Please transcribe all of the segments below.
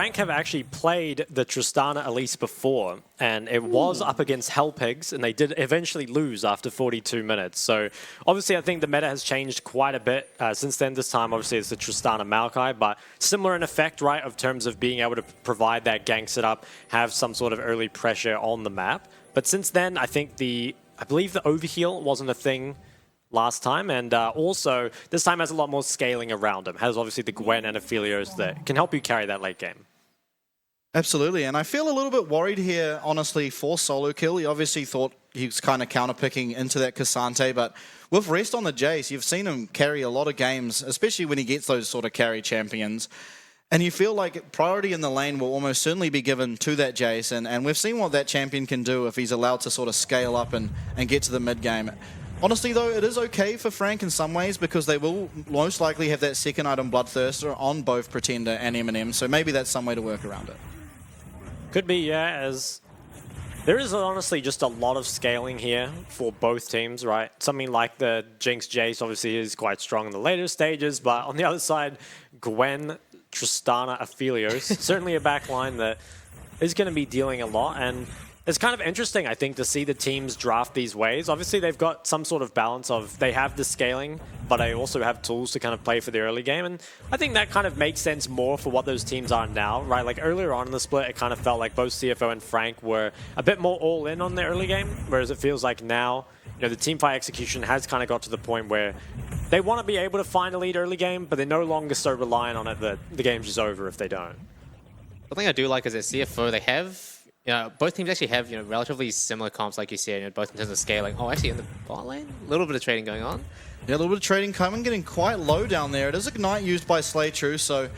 Frank have actually played the Tristana Elise before, and it was up against Hellpigs, and they did eventually lose after 42 minutes. So obviously I think the meta has changed quite a bit since then. This time obviously it's the Tristana Maokai, but similar in effect, right, of terms of being able to provide that gank setup, have some sort of early pressure on the map. But since then, I think I believe the overheal wasn't a thing last time, and also this time has a lot more scaling around him. Has obviously the Gwen and Aphelios that can help you carry that late game. Absolutely, and I feel a little bit worried here, honestly, for solo kill. He obviously thought he was kind of counter-picking into that Cassante, but with rest on the Jace, you've seen him carry a lot of games, especially when he gets those sort of carry champions. And you feel like priority in the lane will almost certainly be given to that Jace, and we've seen what that champion can do if he's allowed to sort of scale up and get to the mid-game. Honestly, though, it is okay for Frank in some ways because they will most likely have that second item Bloodthirster on both Pretender and Eminem, so maybe that's some way to work around it. Could be, yeah, as there is honestly just a lot of scaling here for both teams, right? Something like the Jinx Jace obviously is quite strong in the later stages, but on the other side, Gwen, Tristana, Aphelios, certainly a backline that is going to be dealing a lot, and it's kind of interesting, I think, to see the teams draft these ways. Obviously, they've got some sort of balance of they have the scaling, but they also have tools to kind of play for the early game. And I think that kind of makes sense more for what those teams are now, right? Like earlier on in the split, it kind of felt like both CFO and Frank were a bit more all in on the early game, whereas it feels like now, you know, the teamfight execution has kind of got to the point where they want to be able to find a lead early game, but they're no longer so reliant on it that the game's just over if they don't. The thing I do like is that CFO, they have, both teams actually have, relatively similar comps, like you said, both in terms of scaling. Oh, actually, in the bot lane, a little bit of trading going on. Yeah, a little bit of trading coming, getting quite low down there. It is Ignite used by Slaytrue, so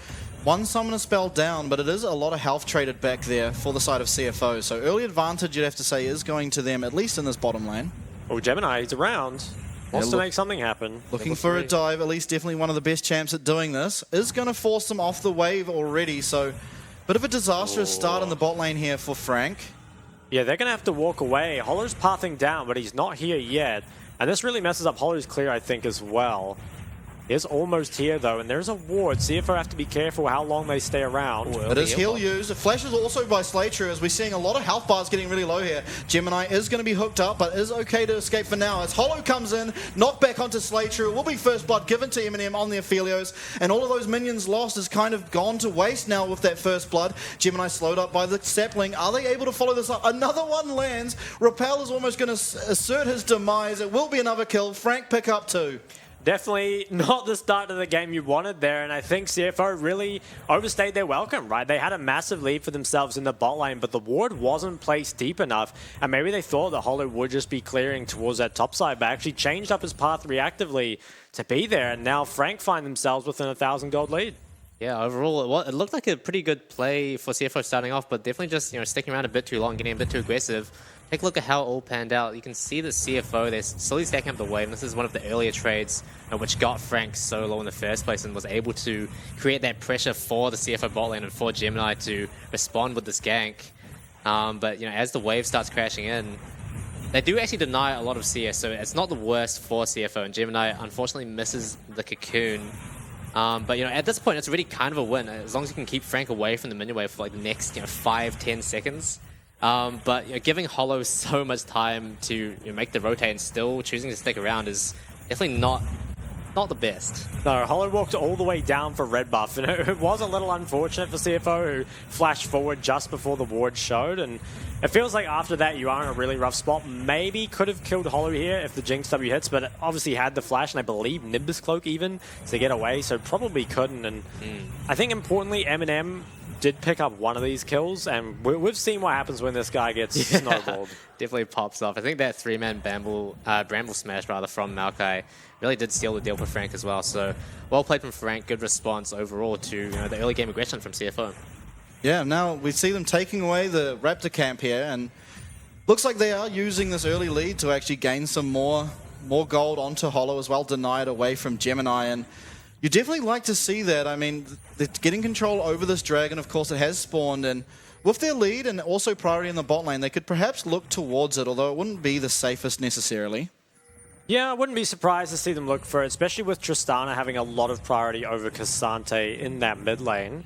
one summoner spell down, but it is a lot of health traded back there for the side of CFO. So early advantage, you'd have to say, is going to them, at least in this bottom lane. Oh, Gemini, he's around. Wants to make something happen. Looking for a dive, at least definitely one of the best champs at doing this. Is going to force them off the wave already, so bit of a disastrous start in the bot lane here for Frank. Yeah, they're going to have to walk away. Hollow's pathing down, but he's not here yet. And this really messes up Hollow's clear, I think, as well. He is almost here, though, and there's a ward. CFO have to be careful how long they stay around. It is heal used. The flash is also by Slaytrue, as we're seeing a lot of health bars getting really low here. Gemini is going to be hooked up, but is okay to escape for now. As Hollow comes in, knocked back onto Slaytrue. It will be first blood given to Eminem on the Aphelios, and all of those minions lost has kind of gone to waste now with that first blood. Gemini slowed up by the sapling. Are they able to follow this up? Another one lands. Repel is almost going to assert his demise. It will be another kill. Frank pick up 2. Definitely not the start of the game you wanted there, and I think CFO really overstayed their welcome, right? They had a massive lead for themselves in the bot lane, but the ward wasn't placed deep enough, and maybe they thought that Hollow would just be clearing towards that top side, but actually changed up his path reactively to be there, and now Frank find themselves within a 1,000 gold lead. Yeah, overall, it looked like a pretty good play for CFO starting off, but definitely just sticking around a bit too long, getting a bit too aggressive. Take a look at how it all panned out. You can see the CFO, they're slowly stacking up the wave, and this is one of the earlier trades which got Frank so low in the first place and was able to create that pressure for the CFO bot lane and for Gemini to respond with this gank. But as the wave starts crashing in, they do actually deny a lot of CS, so it's not the worst for CFO, and Gemini unfortunately misses the cocoon. But at this point, it's really kind of a win, as long as you can keep Frank away from the minion wave for like the next 5-10 seconds. But giving Hollow so much time to make the rotate and still choosing to stick around is definitely not the best. No, Hollow walked all the way down for red buff, and it was a little unfortunate for CFO, who flashed forward just before the ward showed, and it feels like after that you are in a really rough spot. Maybe could have killed Hollow here if the Jinx W hits, but it obviously had the flash, and I believe Nimbus Cloak even to get away, so probably couldn't. And I think importantly, Eminem did pick up one of these kills, and we've seen what happens when this guy gets snowballed. Definitely pops off. I think that 3-man Bramble Smash from Maokai really did seal the deal for Frank as well. So well played from Frank. Good response overall to the early game aggression from CFO. Yeah, now we see them taking away the Raptor camp here, and looks like they are using this early lead to actually gain some more gold onto Hollow as well, denied away from Gemini, and you definitely like to see that. I mean, they're getting control over this dragon. Of course, it has spawned, and with their lead and also priority in the bot lane, they could perhaps look towards it, although it wouldn't be the safest necessarily. Yeah, I wouldn't be surprised to see them look for it, especially with Tristana having a lot of priority over Cassante in that mid lane.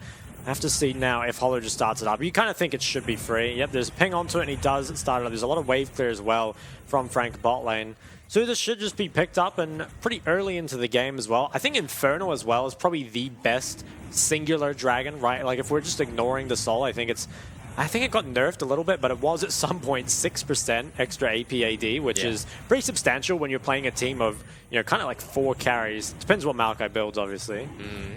Have to see now if Hollow just starts it up. You kind of think it should be free. Yep, there's a ping onto it, and he does start it up. There's a lot of wave clear as well from Frank bot lane. So this should just be picked up, and pretty early into the game as well. I think Infernal as well is probably the best singular dragon, right? Like if we're just ignoring the Soul, I think it got nerfed a little bit, but it was at some point 6% extra APAD, which is pretty substantial when you're playing a team of, kind of like 4 carries. Depends what Maokai builds, obviously.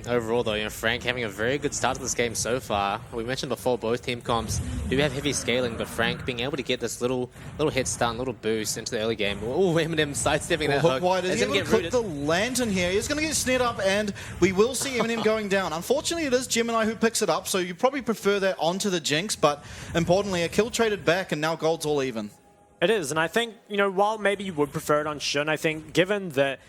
Overall, though, Frank having a very good start to this game so far. We mentioned before, both team comps do have heavy scaling, but Frank being able to get this little head start, little boost into the early game. Oh, Eminem sidestepping that hook. Wide. Is he able to clip the lantern here? He's going to get snared up, and we will see Eminem going down. Unfortunately, it is Gemini who picks it up, so you probably prefer that onto the Jinx, but importantly, a kill traded back, and now gold's all even. It is, and I think, while maybe you would prefer it on Shun, I think given that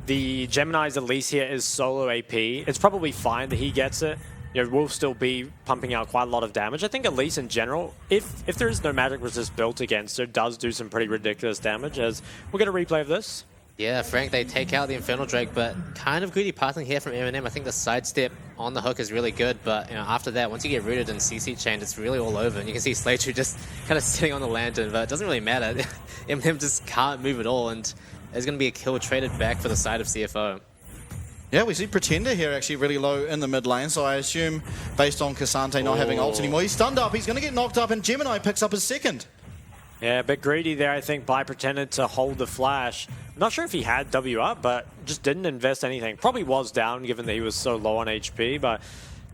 the Gemini's Elise here is solo AP, it's probably fine that he gets it. We'll still be pumping out quite a lot of damage. I think Elise in general, if there is no magic resist built against her, does do some pretty ridiculous damage, as we'll get a replay of this. Yeah, Frank, they take out the Infernal Drake, but kind of greedy passing here from Eminem. I think the sidestep on the hook is really good, but after that, once you get rooted and CC chained, it's really all over. And you can see Slaytrue just kind of sitting on the lantern, but it doesn't really matter. Eminem just can't move at all, and there's going to be a kill traded back for the side of CFO. Yeah, we see Pretender here actually really low in the mid lane, so I assume based on Cassante not having ults anymore, he's stunned up, he's going to get knocked up, and Gemini picks up his second. Yeah, a bit greedy there, I think, by Pretender to hold the flash. Not sure if he had W up, but just didn't invest anything. Probably was down, given that he was so low on HP, but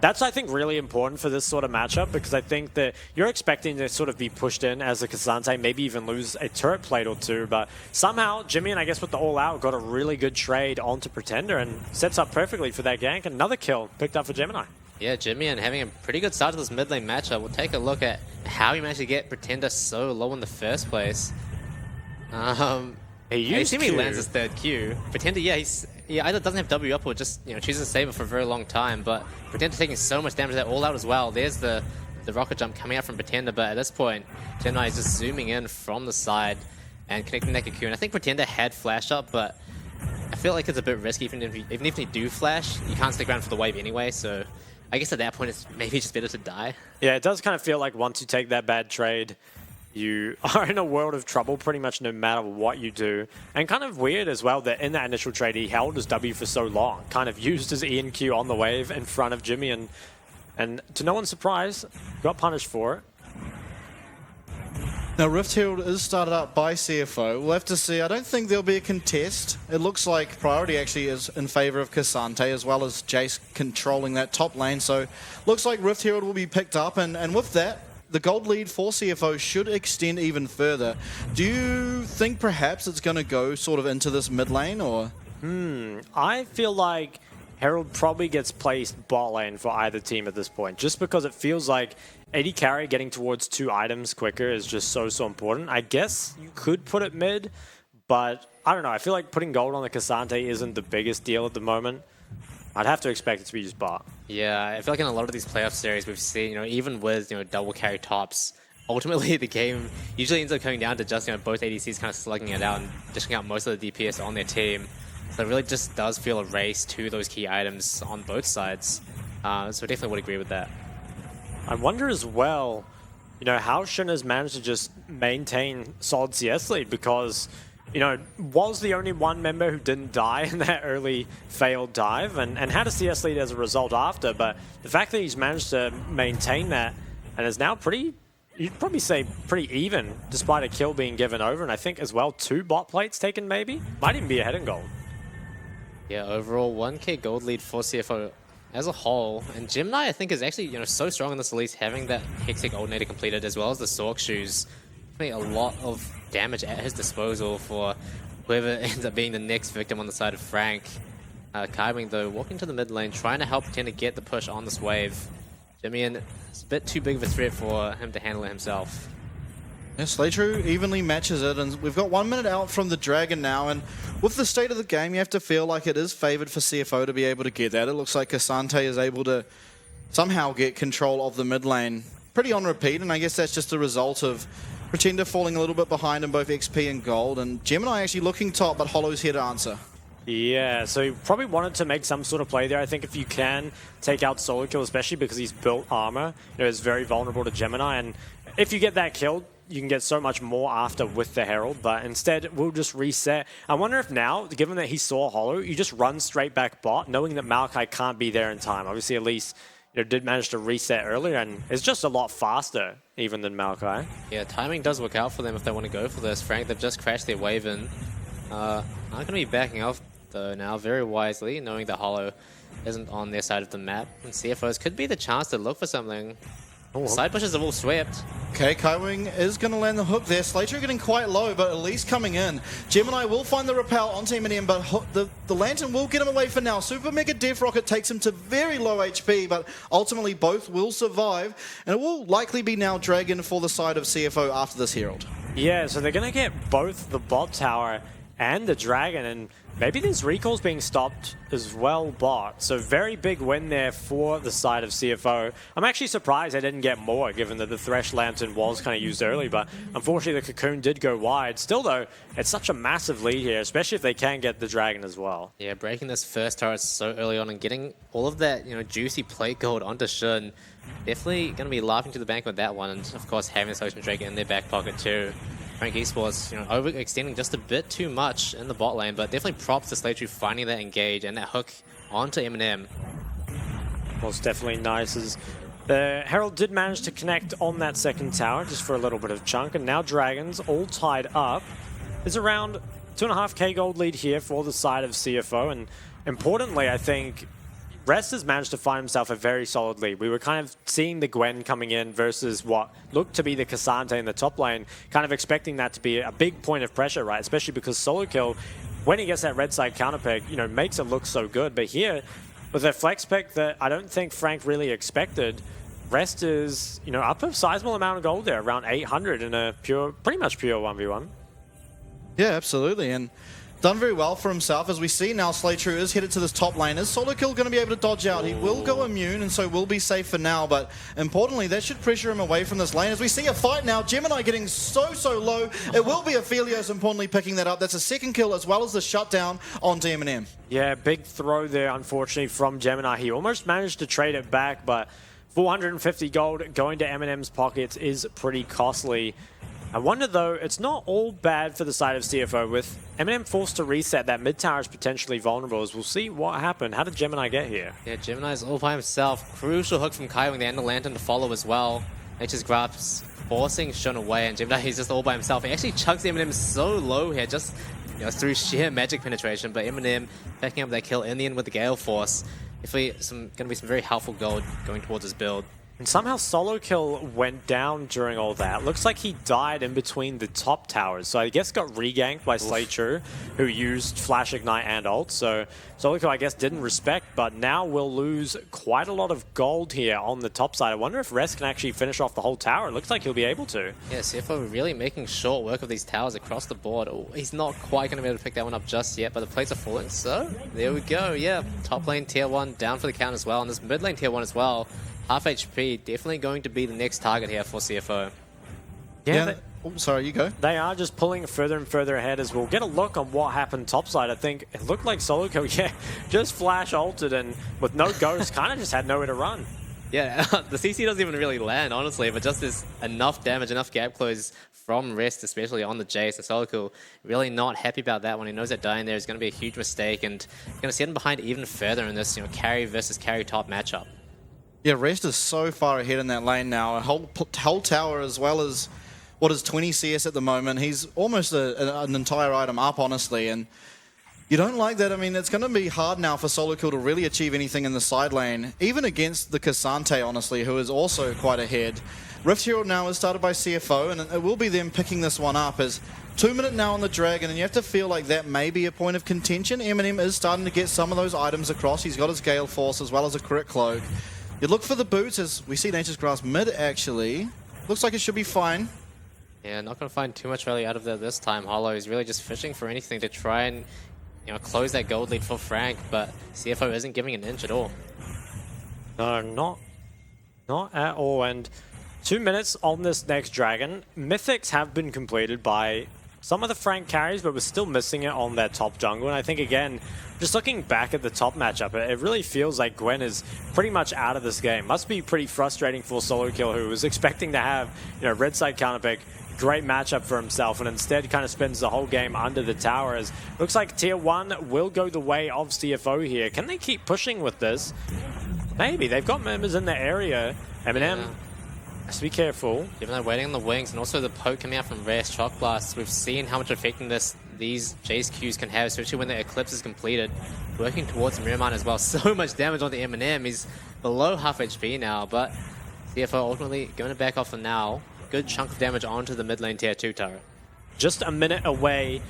that's, I think, really important for this sort of matchup, because I think that you're expecting to sort of be pushed in as a Cassante, maybe even lose a turret plate or two, but somehow Jimmy, and I guess with the all-out, got a really good trade onto Pretender and sets up perfectly for that gank. Another kill picked up for Gemini. Yeah, Jimmy and having a pretty good start to this mid lane matchup. We'll take a look at how he managed to get Pretender so low in the first place. He lands his third Q. Pretender, he either doesn't have W up or just chooses to save it for a very long time. But Pretender taking so much damage that all out as well. There's the rocket jump coming out from Pretender, but at this point, Gemini is just zooming in from the side and connecting that Q. And I think Pretender had flash up, but I feel like it's a bit risky. Even if you do flash, you can't stick around for the wave anyway. So I guess at that point, it's maybe just better to die. Yeah, it does kind of feel like once you take that bad trade, you are in a world of trouble pretty much no matter what you do. And kind of weird as well that in that initial trade, he held his W for so long. Kind of used his E and Q on the wave in front of Jimmy, and to no one's surprise, got punished for it. Now, Rift Herald is started up by CFO. We'll have to see. I don't think there'll be a contest. It looks like priority actually is in favor of Cassante, as well as Jace controlling that top lane. So looks like Rift Herald will be picked up, and with that, the gold lead for CFO should extend even further. Do you think perhaps it's going to go sort of into this mid lane, or? I feel like Herald probably gets placed bot lane for either team at this point, just because it feels like AD carry getting towards 2 items quicker is just so important. I guess you could put it mid, but I don't know. I feel like putting gold on the Cassante isn't the biggest deal at the moment. I'd have to expect it to be just bot. Yeah, I feel like in a lot of these playoff series we've seen, even with double carry tops, ultimately the game usually ends up coming down to just both ADCs kind of slugging it out and dishing out most of the DPS on their team. So it really just does feel a race to those key items on both sides. So I definitely would agree with that. I wonder as well, how Shun has managed to just maintain solid CS lead, because, was the only one member who didn't die in that early failed dive and had a CS lead as a result after, but the fact that he's managed to maintain that and is now you'd probably say pretty even, despite a kill being given over, and I think as well 2 bot plates taken maybe? Might even be ahead in gold. Yeah, overall 1k gold lead for CFO as a whole, and Gemini I think is actually so strong in this release, having that hectic alternator completed as well as the Sork shoes. A lot of damage at his disposal for whoever ends up being the next victim on the side of Frank. Kaiwing though walking to the mid lane, trying to help Pretender get the push on this wave. Jimmy, and it's a bit too big of a threat for him to handle it himself. Yeah, Slaytrue evenly matches it, and we've got 1 minute out from the Dragon now, and with the state of the game, you have to feel like it is favoured for CFO to be able to get that. It looks like Cassante is able to somehow get control of the mid lane pretty on repeat, and I guess that's just a result of Pretender falling a little bit behind in both XP and gold, and Gemini actually looking top, but Hollow's here to answer. Yeah, so he probably wanted to make some sort of play there. I think if you can take out solo kill, especially because he's built armor, it's very vulnerable to Gemini. And if you get that killed, you can get so much more after with the Herald, but instead we'll just reset. I wonder if now, given that he saw Hollow, you just run straight back bot, knowing that Maokai can't be there in time. Obviously, Elise did manage to reset earlier, and it's just a lot faster even than Maokai. Yeah, timing does work out for them if they want to go for this. Frank, they've just crashed their wave in. Not going to be backing off though now very wisely, knowing that Hollow isn't on their side of the map. And CFOs could be the chance to look for something. Side pushes have all swept. Okay, Kaiwing is going to land the hook there. Slater getting quite low, but Elise coming in. Gemini will find the repel on Team Eminem, but the Lantern will get him away for now. Super Mega Death Rocket takes him to very low HP, but ultimately both will survive, and it will likely be now Dragon for the side of CFO after this Herald. Yeah, so they're going to get both the bot tower and the Dragon, and maybe there's recalls being stopped as well bot. So very big win there for the side of CFO. I'm actually surprised they didn't get more, given that the Thresh Lantern was kind of used early, but unfortunately the Cocoon did go wide. Still though, it's such a massive lead here, especially if they can get the Dragon as well. Yeah, breaking this first turret so early on and getting all of that, juicy plate gold onto Shun. Definitely going to be laughing to the bank with that one, and of course having this Ocean Drake in their back pocket too. Frank Esports, overextending just a bit too much in the bot lane, but definitely props to Slater finding that engage and that hook onto Eminem. Well, it's definitely nice as the Herald did manage to connect on that second tower just for a little bit of chunk, and now Dragons all tied up. There's around 2.5k gold lead here for the side of CFO, and importantly, I think Rest has managed to find himself a very solid lead. We were kind of seeing the Gwen coming in versus what looked to be the Cassante in the top lane, kind of expecting that to be a big point of pressure, right? Especially because solo kill, when he gets that red side counter pick, makes it look so good. But here, with a flex pick that I don't think Frank really expected, Rest is, up a sizable amount of gold there, around 800 in a pretty much pure 1v1. Yeah, absolutely, and done very well for himself. As we see now, Slater is headed to this top lane. Is Solo Kill going to be able to dodge out? He will go immune, and so will be safe for now, but importantly, that should pressure him away from this lane. As we see a fight now, Gemini getting so low. It will be Aphelios importantly picking that up. That's a second kill as well as the shutdown on DMM. Yeah, big throw there, unfortunately, from Gemini. He almost managed to trade it back, but 450 gold going to Eminem's pockets is pretty costly. I wonder though, it's not all bad for the side of CFO with Eminem forced to reset. That mid tower is potentially vulnerable, as we'll see what happened. How did Gemini get here? Yeah, Gemini's all by himself. Crucial hook from Kaiwing there and the Lantern to follow as well. Nature's grasps forcing Shun away, and Gemini he's just all by himself. He actually chucks Eminem so low here, just through sheer magic penetration, but Eminem picking up that kill in the end with the Gale Force. Definitely going to be some very helpful gold going towards his build. And somehow Solo Kill went down during all that. Looks like he died in between the top towers. So I guess got reganked by Slater, who used Flash Ignite and ult. So Solo Kill, I guess, didn't respect, but now we'll lose quite a lot of gold here on the top side. I wonder if Rest can actually finish off the whole tower. It looks like he'll be able to. Yeah, CFO really making short work of these towers across the board. Oh, he's not quite going to be able to pick that one up just yet, but the plates are falling. So there we go. Yeah, top lane tier 1 down for the count as well, and this mid lane tier 1 as well. Half HP, definitely going to be the next target here for CFO. Yeah. Sorry, you go. They are just pulling further and further ahead as we'll get a look on what happened topside. I think it looked like Solo Kill, just flash ulted and with no ghost, kind of just had nowhere to run. Yeah, the CC doesn't even really land, honestly, but just this enough damage, enough gap close from Rest, especially on the Jace. So Solo Kill really not happy about that one. He knows that dying there is going to be a huge mistake and going to set him behind even further in this carry versus carry top matchup. Yeah, Rest is so far ahead in that lane now. A whole tower as well as what is 20 CS at the moment. He's almost an entire item up, honestly, and you don't like that. I mean, it's going to be hard now for Solo Kill to really achieve anything in the side lane, even against the Cassante, honestly, who is also quite ahead. Rift Herald now is started by CFO, and it will be them picking this one up as 2 minute now on the Dragon, and you have to feel like that may be a point of contention. Eminem is starting to get some of those items across. He's got his Gale Force as well as a Crit Cloak. You look for the boots as we see Nature's Grass mid, actually. Looks like it should be fine. Yeah, not going to find too much value out of there this time. Hollow is really just fishing for anything to try and close that gold lead for Frank, but CFO isn't giving an inch at all. No, not at all. And 2 minutes on this next Dragon. Mythics have been completed by some of the Frank carries, but was still missing it on their top jungle. And I think, again, just looking back at the top matchup, it really feels like Gwen is pretty much out of this game. Must be pretty frustrating for Solo Kill, who was expecting to have, red side counterpick, great matchup for himself, and instead kind of spends the whole game under the tower. As looks like Tier 1 will go the way of CFO here. Can they keep pushing with this? Maybe. They've got members in the area. Eminem, just be careful. Even though waiting on the wings, and also the poke coming out from Rare's Shock Blast, we've seen how much effectiveness these Jace Qs can have, especially when the Eclipse is completed. Working towards Miramon as well. So much damage on the Eminem. He's below half HP now, but CFO ultimately going to back off for now. Good chunk of damage onto the mid lane tier 2 turret. Just a minute away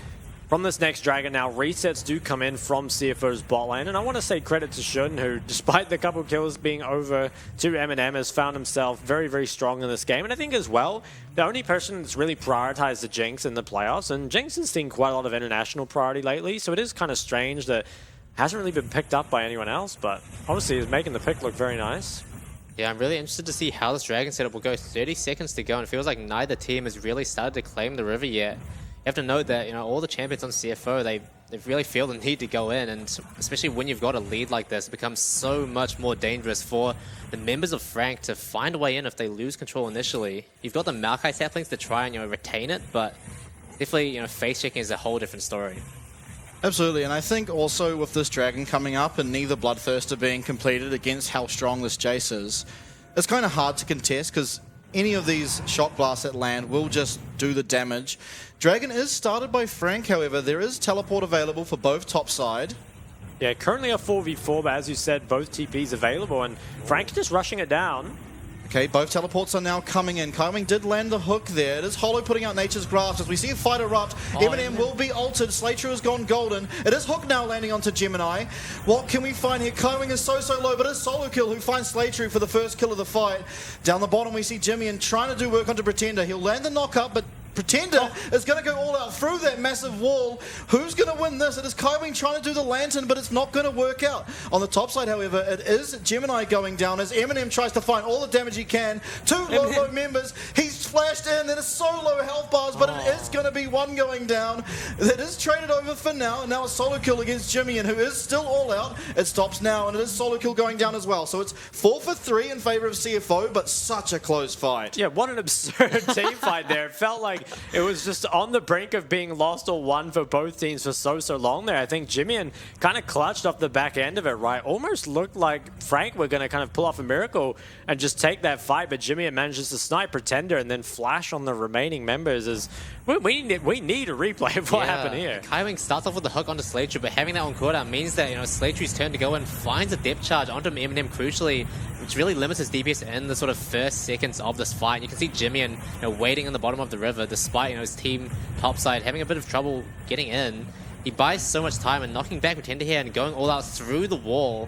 from this next Dragon now. Resets do come in from CFO's bot lane, and I want to say credit to Shun, who, despite the couple kills being over to Eminem, has found himself very, very strong in this game. And I think as well, the only person that's really prioritized the Jinx in the playoffs, and Jinx has seen quite a lot of international priority lately, so it is kind of strange that hasn't really been picked up by anyone else, but obviously is making the pick look very nice. Yeah, I'm really interested to see how this Dragon setup will go. 30 seconds to go, and it feels like neither team has really started to claim the river yet. You have to note that, all the champions on CFO, they really feel the need to go in, and especially when you've got a lead like this, it becomes so much more dangerous for the members of Frank to find a way in if they lose control initially. You've got the Maokai saplings to try and, retain it, but definitely, face checking is a whole different story. Absolutely, and I think also with this Dragon coming up and neither Bloodthirster being completed against how strong this Jace is, it's kind of hard to contest because any of these Shock Blasts at land will just do the damage. Dragon is started by Frank, however. There is teleport available for both top side. Yeah, currently a 4v4, but as you said, both TPs available, and Frank just rushing it down. Okay, both teleports are now coming in. Kaiwing did land the hook there. It is Hollow putting out Nature's Grasp as we see a fight erupt. Eminem will be altered. Slaytrue has gone golden. It is Hook now landing onto Gemini. What can we find here? Kaiwing is so low, but it's Solo Kill who finds Slaytrue for the first kill of the fight. Down the bottom we see Jimmy and trying to do work onto Pretender. He'll land the knock up, but Pretender is going to go all out through that massive wall. Who's going to win this? It is Kaiwing trying to do the lantern, but it's not going to work out. On the top side, however, it is Gemini going down as Eminem tries to find all the damage he can. Two low members. He's flashed in. It is so low health bars, but it is going to be one going down. It is traded over for now. And now a Solo Kill against Jimmy, and who is still all out. It stops now, and it is Solo Kill going down as well. So it's 4 for 3 in favor of CFO, but such a close fight. Yeah, what an absurd team fight there. It felt like it was just on the brink of being lost or won for both teams for so long there. I think Jimmy kind of clutched off the back end of it, right? Almost looked like Frank were going to kind of pull off a miracle and just take that fight, but Jimmy manages to snipe Pretender and then flash on the remaining members. As we need a replay of what happened here. Kaiwing starts off with the hook onto Slaytrue, but having that on cooldown means that, Slaytrue's turn to go and finds a depth charge onto Eminem crucially, which really limits his DPS in the sort of first seconds of this fight. You can see Jimmy waiting on the bottom of the river despite his team topside having a bit of trouble getting in. He buys so much time and knocking back Pretender here and going all out through the wall.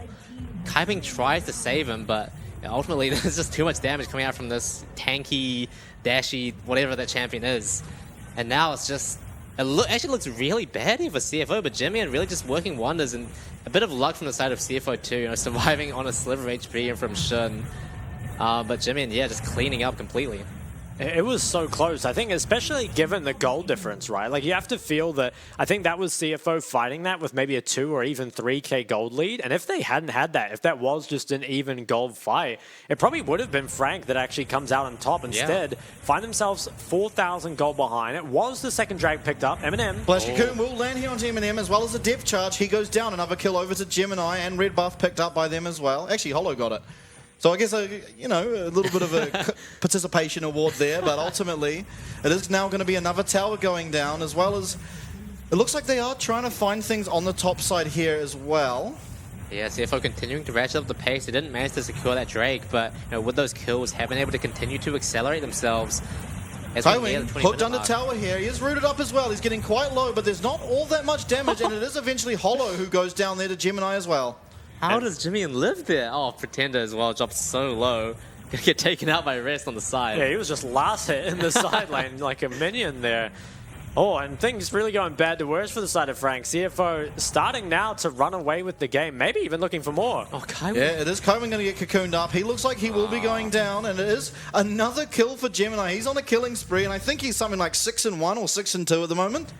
Kaiwing tries to save him, but ultimately there's just too much damage coming out from this tanky, dashy, whatever that champion is. And now it's just... actually looks really bad here for CFO, but Jimmy really just working wonders, and a bit of luck from the side of CFO too, surviving on a sliver of HP and from Shun. But Jimmy, just cleaning up completely. It was so close. I think especially given the gold difference, right? Like you have to feel that, I think that was CFO fighting that with maybe a 2 or even 3k gold lead. And if they hadn't had that, if that was just an even gold fight, it probably would have been Frank that actually comes out on top. Instead, find themselves 4,000 gold behind. It was the second drag picked up. Eminem. Flash Cocoon will land here on Eminem as well as a depth charge. He goes down. Another kill over to Gemini, and red buff picked up by them as well. Actually, Hollow got it. So I guess, a little bit of a participation award there, but ultimately it is now going to be another tower going down, as well as it looks like they are trying to find things on the top side here as well. Yeah, CFO continuing to ratchet up the pace. They didn't manage to secure that Drake, but with those kills, have been able to continue to accelerate themselves. Kaiwing hooked under tower here. He is rooted up as well. He's getting quite low, but there's not all that much damage, and it is eventually Hollow who goes down there to Gemini as well. How does Jimmy live there? Oh, Pretender as well, dropped so low. Gonna get taken out by Rest on the side. Yeah, he was just last hit in the side lane like a minion there. Oh, and things really going bad to worse for the side of Frank. CFO starting now to run away with the game, maybe even looking for more. Oh, Kai. Yeah, it is Coleman going to get cocooned up. He looks like he will be going down, and it is another kill for Gemini. He's on a killing spree, and I think he's something like 6-1 or 6-2 at the moment.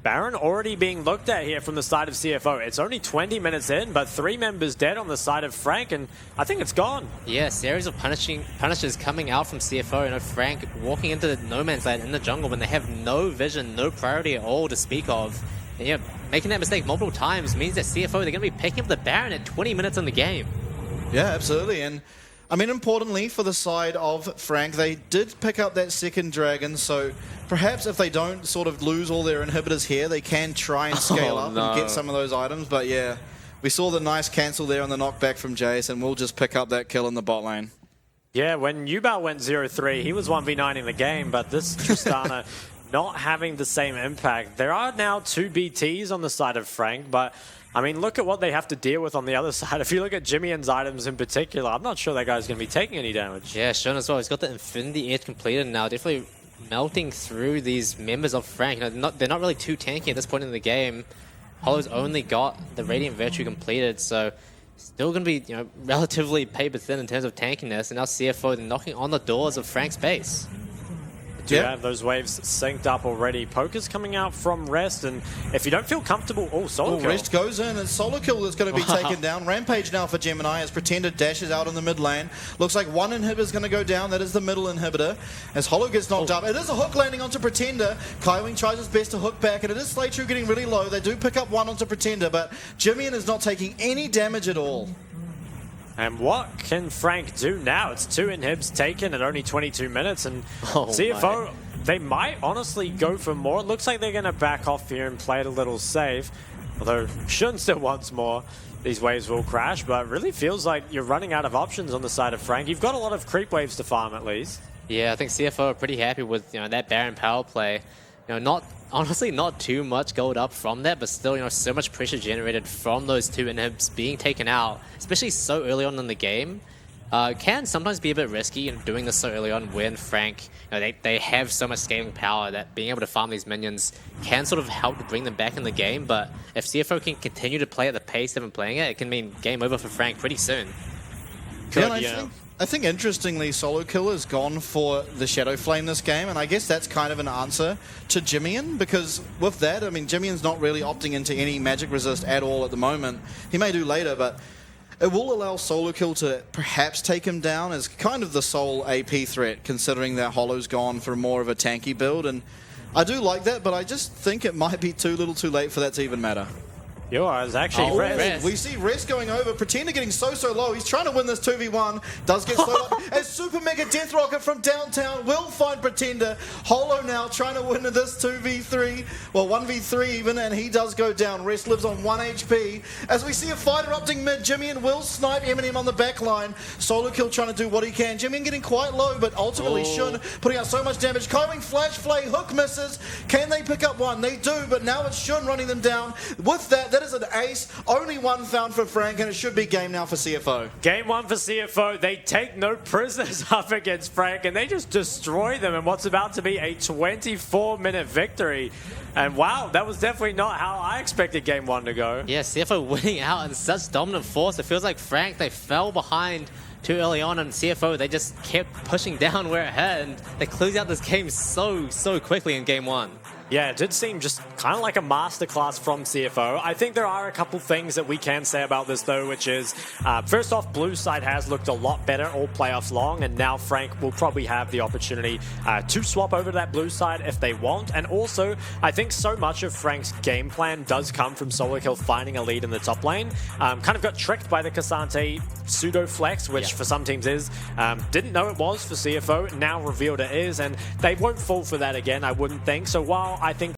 Baron already being looked at here from the side of CFO. It's only 20 minutes in, but 3 members dead on the side of Frank, and I think it's gone. Yeah, series of punishes coming out from CFO. You know, Frank walking into the no man's land in the jungle when they have no vision, no priority at all to speak of. And yeah, making that mistake multiple times means that CFO, they're going to be picking up the Baron at 20 minutes in the game. Yeah, absolutely. And I mean, importantly for the side of Frank, they did pick up that second dragon, so perhaps if they don't sort of lose all their inhibitors here, they can try and scale up and get some of those items. But yeah, we saw the nice cancel there on the knockback from Jace, and we'll just pick up that kill in the bot lane. Yeah, when Yubao went 0-3, he was 1v9 in the game, but this Tristana not having the same impact. There are now 2 BTs on the side of Frank, but I mean, look at what they have to deal with on the other side. If you look at Jimmy and's items in particular, I'm not sure that guy's going to be taking any damage. Yeah, Sean as well. He's got the Infinity Edge completed now. Definitely melting through these members of Frank. You know, they're not really too tanky at this point in the game. Hollow's only got the Radiant Virtue completed, so still going to be, you know, relatively paper thin in terms of tankiness. And now CFO knocking on the doors of Frank's base. Do have those waves synced up already. Poker's coming out from Rest, and if you don't feel comfortable, solo kill. Rest goes in, and solo kill is going to be taken down. Rampage now for Gemini as Pretender dashes out in the mid lane. Looks like one inhibitor is going to go down. That is the middle inhibitor. As Hollow gets knocked up, it is a hook landing onto Pretender. Kaiwing tries his best to hook back, and it is Slaytrue getting really low. They do pick up one onto Pretender, but Jimmy is not taking any damage at all. And what can Frank do now? It's 2 inhibs taken at only 22 minutes, and CFO, they might honestly go for more. It looks like they're going to back off here and play it a little safe, although Shun still wants more. These waves will crash, but it really feels like you're running out of options on the side of Frank. You've got a lot of creep waves to farm at least. Yeah, I think CFO are pretty happy with, you know, that Baron power play. You know, honestly not too much gold up from that, but still, you know, so much pressure generated from those 2 inhibs being taken out, especially so early on in the game. Can sometimes be a bit risky in doing this so early on when Frank, you know, they have so much scaling power that being able to farm these minions can sort of help to bring them back in the game. But if CFO can continue to play at the pace they've been playing it, it can mean game over for Frank pretty soon. I think interestingly, Solo Kill has gone for the Shadow Flame this game, and I guess that's kind of an answer to Jimmian, because with that, I mean, Jimmian's not really opting into any magic resist at all at the moment. He may do later, but it will allow Solo Kill to perhaps take him down as kind of the sole AP threat, considering that Hollow's gone for more of a tanky build, and I do like that, but I just think it might be too little too late for that to even matter. Yours actually Rest. We see Rest going over. Pretender getting so low. He's trying to win this 2v1. Does get slowed up. As Super Mega Death Rocket from downtown will find Pretender. Hollow now trying to win this 2v3. Well, 1v3 even, and he does go down. Rest lives on 1 HP. As we see a fight erupting mid, Jimmy will snipe Eminem on the back line. Solo Kill trying to do what he can. Jimmy getting quite low, but ultimately Shun putting out so much damage. Kaiwing Flash Flay, hook misses. Can they pick up one? They do, but now it's Shun running them down. With that is an ace. Only one found for Frank, and it should be game now for CFO. Game 1 for CFO. They take no prisoners up against Frank, and they just destroy them in what's about to be a 24-minute victory. And wow, that was definitely not how I expected game 1 to go. Yeah, CFO winning out in such dominant force. It feels like Frank, they fell behind too early on, and CFO, they just kept pushing down where it had, and they closed out this game so quickly in game 1. Yeah, it did seem just kind of like a masterclass from CFO. I think there are a couple things that we can say about this, though, which is, first off, blue side has looked a lot better all playoffs long, and now Frank will probably have the opportunity to swap over to that blue side if they want. And also, I think so much of Frank's game plan does come from Solo Kill finding a lead in the top lane. Kind of got tricked by the Cassante pseudo flex, which for some teams is. Didn't know it was for CFO, now revealed it is, and they won't fall for that again, I wouldn't think. So while I think